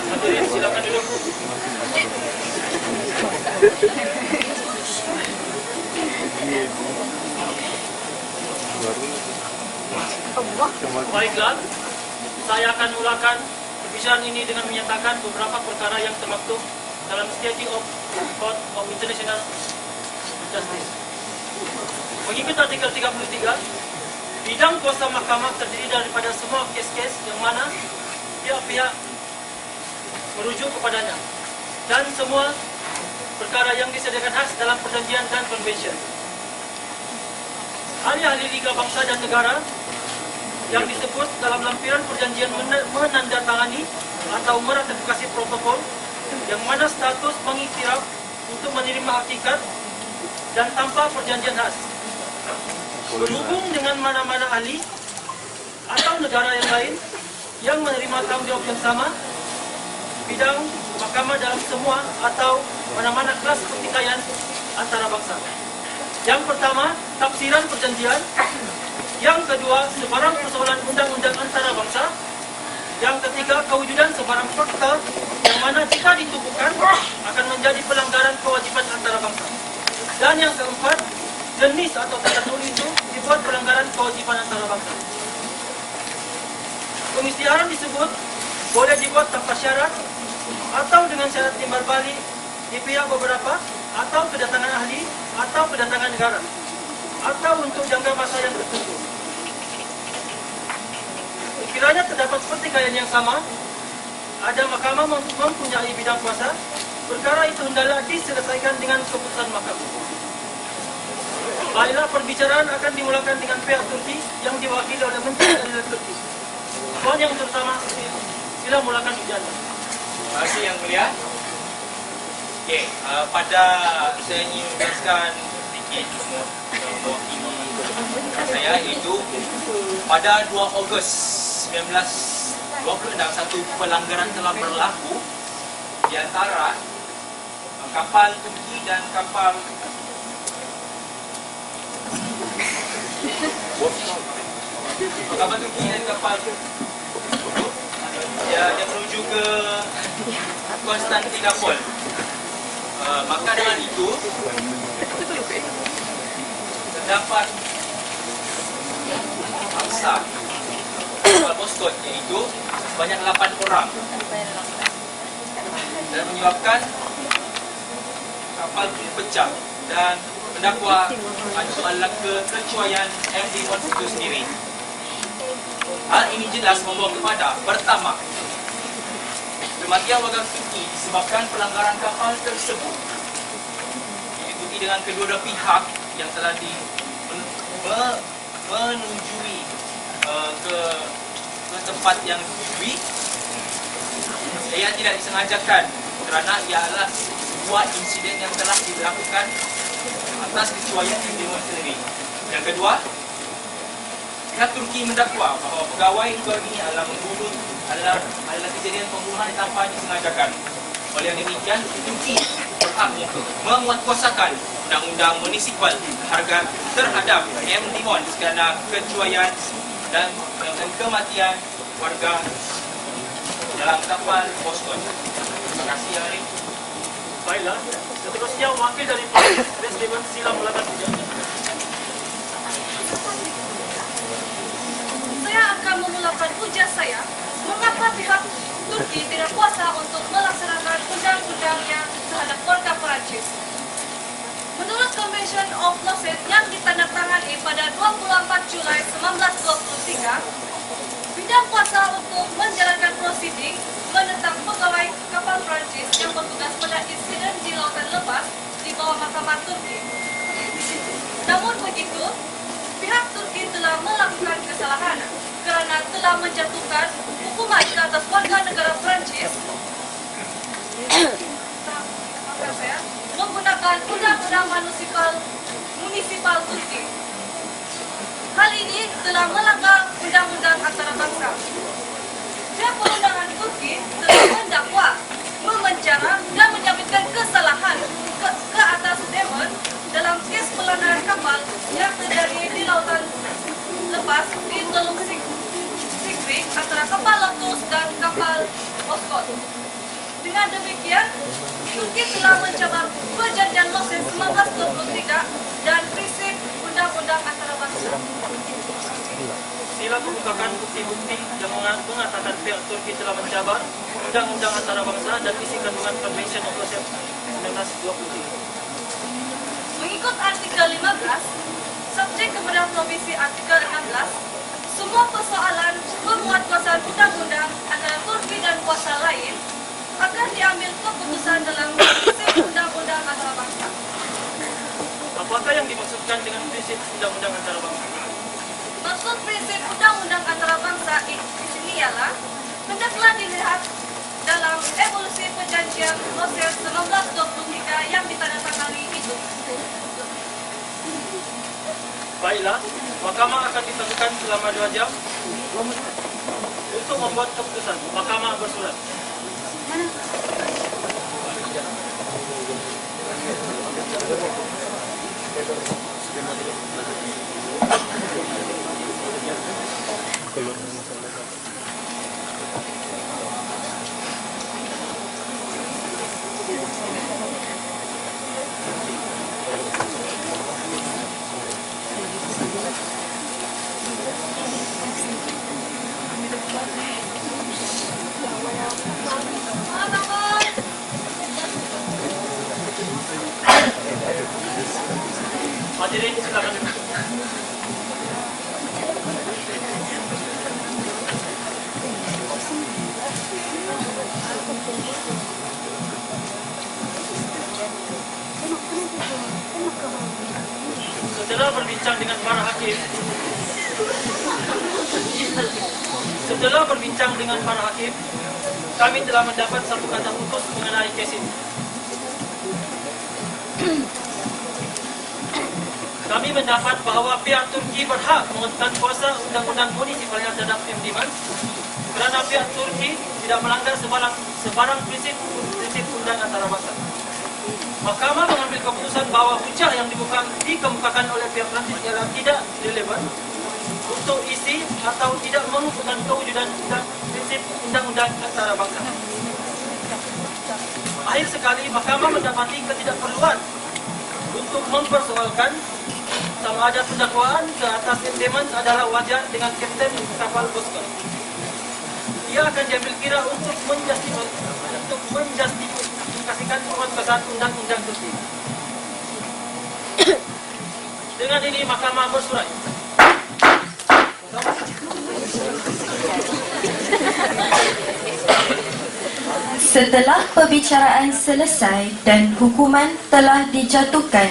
Hadirin silakan duduk. Baiklah, saya akan mulakan perbicaraan ini dengan menyatakan beberapa perkara yang termaktub dalam Statute of Court of International Justice. Mengikut artikel 33, bidang kuasa mahkamah terdiri daripada semua kes-kes yang mana pihak-pihak merujuk kepadanya dan semua perkara yang disediakan khas dalam perjanjian dan konvensyen. Ahli-ahli Liga Bangsa dan Negara yang disebut dalam lampiran perjanjian menandatangani atau meratifikasi protokol yang mana status mengiktiraf untuk menerima hakikat dan tanpa perjanjian khas. Berhubung dengan mana-mana ahli atau negara yang lain yang menerima tanggungjawab yang sama, bidang mahkamah dalam semua atau mana-mana kelas pertikaian antara bangsa. Yang pertama, tafsiran perjanjian. Yang kedua, sebarang persoalan undang-undang antara bangsa. Yang ketiga, kewujudan sebarang fakta yang mana jika ditubuhkan akan menjadi pelanggaran kewajiban antara bangsa. Dan yang keempat, jenis atau tata tulis itu dibuat pelanggaran kewajiban antara bangsa. Pengisytiharan disebut boleh dibuat tanpa syarat atau dengan syarat timbal balik di pihak beberapa atau kedatangan ahli atau kedatangan negara atau untuk jangka masa yang tertentu. Sekiranya terdapat pertikaian yang sama, ada mahkamah mempunyai bidang kuasa, perkara itu hendaklah diselesaikan dengan keputusan mahkamah. Baiklah, perbicaraan akan dimulakan dengan pihak Turki yang diwakili oleh Menteri Keadilan Turki. Tuan yang terutama, sila mulakan ujiannya. Terima kasih Yang Mulia. Okey, pada saya ingin menjelaskan sedikit mewakili saya, iaitu pada 2 Ogos 1926 satu pelanggaran telah berlaku di antara kapal Turki dan kapal Turki dan kapal dia menuju ke Konstantinopel. Maka dengan itu terdapat bangsa kapal Moskot, iaitu sebanyak 8 orang, dan menyebabkan kapal pun pecah. Dan pendakwa adalah kekecuaian MV Mons itu sendiri. Hal ini jelas membawa kepada pertama, kematian warga Turki disebabkan pelanggaran kapal tersebut, diikuti dengan kedua-dua pihak yang telah menunjui ke tempat yang ditujui. Ia tidak disengajakan kerana ia adalah sebuah insiden yang telah dilakukan atas kecuaian yang dimulai. Yang kedua, pihak Turki mendakwa bahawa pegawai luar ini adalah membunuh, adalah kejadian pembunuhan tanpa disengajakan. Oleh yang demikian, Turki berhak menguatkuasakan undang-undang munisipal terhadap M. Limon kerana kecuaian dan kematian warga dalam kapal Moskot. Terima kasih, Arif. Baiklah, seterusnya wakil dari Presiden sila mulakan ujiannya. Saya akan memulakan ujian saya mengapa pihak Turki tidak kuasa untuk melaksanakan undang-undangnya terhadap warga Perancis. Menurut Convention of Lausanne yang ditandatangani pada 24 Julai 1923, bidang kuasa untuk menjalankan prosiding menentang pegawai kapal Perancis yang bertugas pada insiden di lautan lepas di bawah mahkamah Turki. Namun begitu, pihak Turki telah melakukan kesalahan kerana telah menjatuhkan hukuman ke atas warga negara Perancis menggunakan undang-undang munisipal Turki. Hal ini telah melanggar undang-undang antarabangsa. Pihak perundangan Turki telah mendakwa, memenjara dan menyabitkan kesalahan ke atas Demon dalam kes pelanggaran kapal yang terjadi di lautan lepas di Teluk Sigrid antara kapal Lotus dan kapal Moskot. Dengan demikian, Turki telah mencabar perjanjian Moses 1923 dan prinsip undang-undang antarabangsa. Sila mengemukakan bukti-bukti yang mengatakan pihak Turki telah mencabar undang-undang antarabangsa dan isi kandungan Convention of Law 1923. Mengikut artikel 15, subjek kepada provisi artikel 16, semua persoalan pemuatkuasaan undang-undang antara Turki dan kuasa lain akan diambil keputusan dalam prinsip undang-undang antarabangsa. Apakah yang dimaksudkan dengan prinsip undang-undang antarabangsa? Maksud prinsip undang-undang antarabangsa di sini ialah hendaklah dilihat dalam evolusi perjanjian Moses 1923 yang ditandatangani itu. Baiklah, mahkamah akan ditentukan selama 2 jam untuk membuat keputusan. Mahkamah bersurat. Hadirin silakan duduk. Setelah berbincang dengan para hakim, kami telah mendapat satu kata putus mengenai kes ini. Kami mendapat bahawa pihak Turki berhak menentukan kuasa undang-undang munisipalnya terhadap M. Diman kerana pihak Turki tidak melanggar sebarang prinsip undang antarabangsa. Mahkamah mengambil keputusan bahawa hujah yang dikemukakan oleh pihak Perancis ialah tidak relevan untuk isi atau tidak mengukuhkan kewujudan prinsip undang-undang antarabangsa. Akhir sekali, mahkamah mendapati ketidakperluan untuk mempersoalkan sama ada pendakwaan ke atas M. Diman adalah wajar dengan kapten kapal Boston. Ia akan diambil kira untuk menjustifikasikan penguatkuasaan undang-undang Turki. Dengan ini, mahkamah bersurat. Setelah perbicaraan selesai dan hukuman telah dijatuhkan,